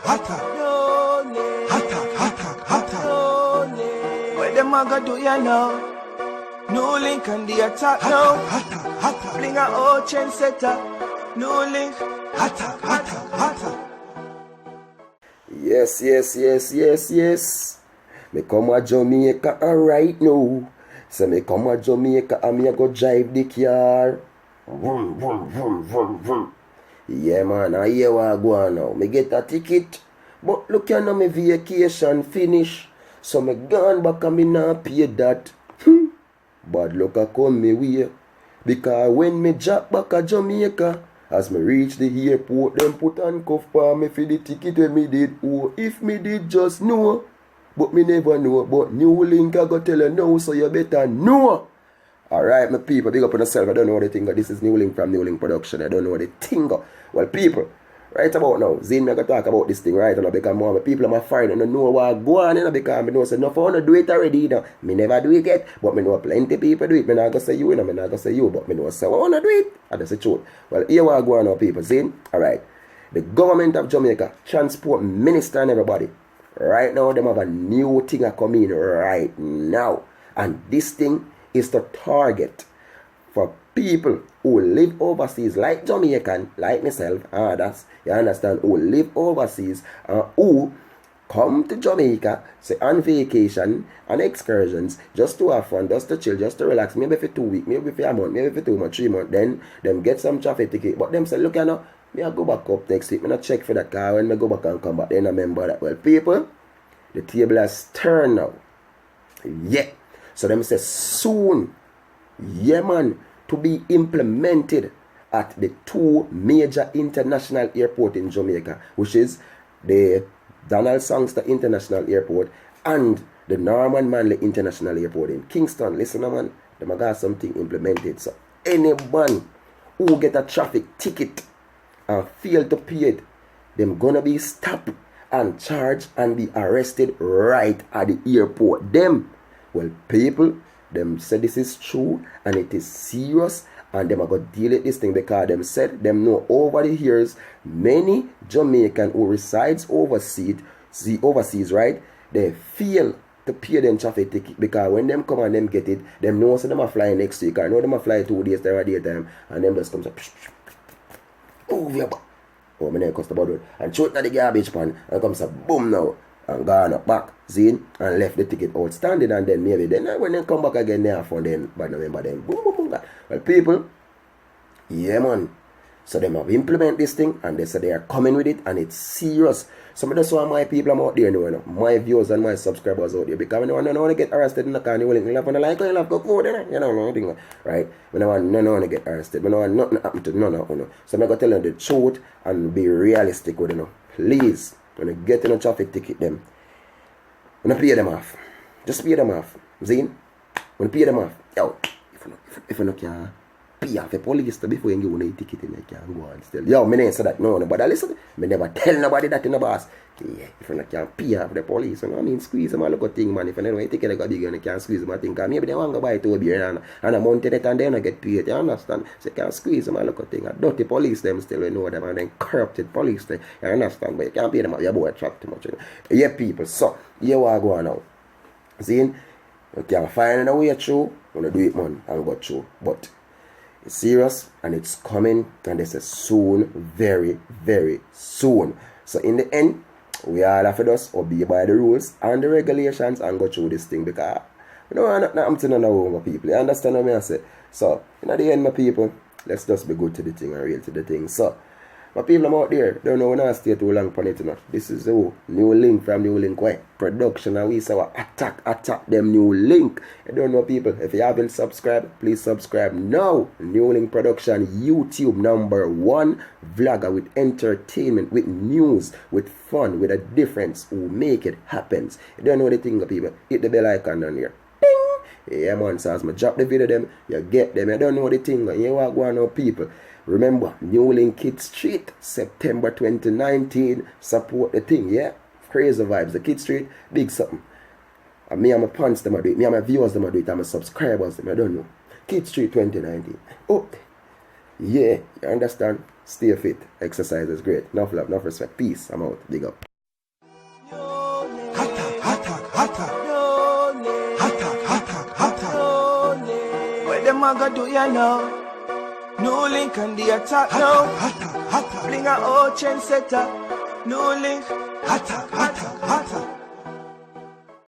Attack. Attack. What them a go do ya now? NEWLINK and the attack now. Bring a old chain setter. NEWLINK. Attack. Yes. Me come a Jamaica right now. So me come a Jamaica and me a go drive the car. Vroom. Yeah man, I hear what I go on now. Me get a ticket. But look here now, my vacation finish. So me gone back and me not pay that. Bad luck a come me way. Because when me drop back a Jamaica, as me reach the airport, them put handcuff for me for the ticket when me did. Oh, if me did just know. But me never know. But NEWLINK I go tell you now, so you better know. Alright, my people, big up on yourself. I don't know what they think. This is NEWLINK from NEWLINK Production. I don't know what they think. Well, people, right about now, Zane, me I go talk about this thing right now because more my people are my friend and I know what go on, because I know say enough I want to do it already. You know. Me never do it yet, but me know plenty people do it. Me not go say you, me not go say you, but me know say I want to do it. And that's the truth. Well, here what go on now, people. Zane, alright. The government of Jamaica, transport minister and everybody, right now, them have a new thing coming right now. And this thing is to target for people who live overseas, like Jamaican, like myself, others, you understand, who live overseas, who come to Jamaica, say on vacation, on excursions, just to have fun, just to chill, just to relax, maybe for 2 weeks, maybe for a month, maybe for 2 months, 3 months, then them get some traffic ticket, but them say, look, you know, me I go back up next week, me not check for that car, when me go back and come back, then I remember that, well, people, the table has turned now. Yeah. So them say soon, yeah man, to be implemented at the 2 major international airport in Jamaica, which is the Donald Sangster International Airport and the Norman Manley International Airport in Kingston. Listen man, them got something implemented. So anyone who get a traffic ticket and fail to pay it, them gonna be stopped and charged and be arrested right at the airport. Them, well, people, them said this is true and it is serious, and them are going to deal with this thing because them said them know over the years many Jamaican who resides overseas, right? They fail to pay them traffic ticket because when them come and them get it, them know so them are flying next week. I know them are flying 2 days there at daytime, and them just comes up. Oh, yeah, oh, my name cost about it. And shoot at the garbage pan and comes up, boom now. And gone up back, Zine, and left the ticket outstanding, and then maybe then when they come back again, they have fun then, but November then, boom. Well, people, yeah man, so they have implement this thing, and they say they are coming with it, and it's serious. Some of that's why my people I'm out there, you know, my viewers and my subscribers out there, because when they want to get arrested in the car, you will have to like, you have to go there, you know, right? When I want to get arrested, when I want nothing happen to none of you. So I'm going to tell them the truth and be realistic with you, please. When you get in a traffic ticket, them, when you pay them off, just pay them off. Zine, when you pay them off, yo, if you not can pay off the police before you give a ticket, you can go and still. Yo, me never say that, no, but listen, me never tell nobody that in the boss. Yeah, if you not can pay off the police, you know what I mean, squeeze them a look at thing, man. If you don't take it like a big, you can squeeze them, I think, maybe they want to buy 2 beer and a month in it and then I get paid, you understand? So you can squeeze them a look at thing. A dirty police, them still, you know them, and then corrupted police, them, you understand? But you can't pay them out, your boy trap too much, you know? Yeah, people, so, here what I go on now. See, you can find a way through, you want to do it, man, and go through, but it's serious, and it's coming, and they say soon, very, very soon. So in the end, we all have to just obey by the rules and the regulations and go through this thing, because we don't want nothing to know my people. You understand what I say? So, in the end, my people, let's just be good to the thing and real to the thing. So, my people I'm out there, don't know when I stay too long on it, you know. This is the NEWLINK from NEWLINK Production, and we say what attack them NEWLINK. You don't know, people, if you haven't subscribed, please subscribe now. NEWLINK Production, YouTube #1 vlogger with entertainment, with news, with fun, with a difference, who make it happen. You don't know the thing, people, hit the bell icon down here. Ding! Yeah man, so as I drop the video them, you get them. You don't know the thing, you want to go on now, people. Remember, NEWLINK Kid Street, September 2019. Support the thing, yeah? Crazy vibes. The Kid Street, big something. And me and my fans, them do it. Me and my viewers, them do it. And my subscribers, them, I don't know. Kid Street 2019. Oh, yeah, you understand? Stay fit. Exercise is great. Enough love, enough respect. Peace. I'm out. Big up. Attack. No name. Attack. No name. What them a go do ya now? NEWLINK and the attack now. Bring a old trendsetter. NEWLINK. Attack.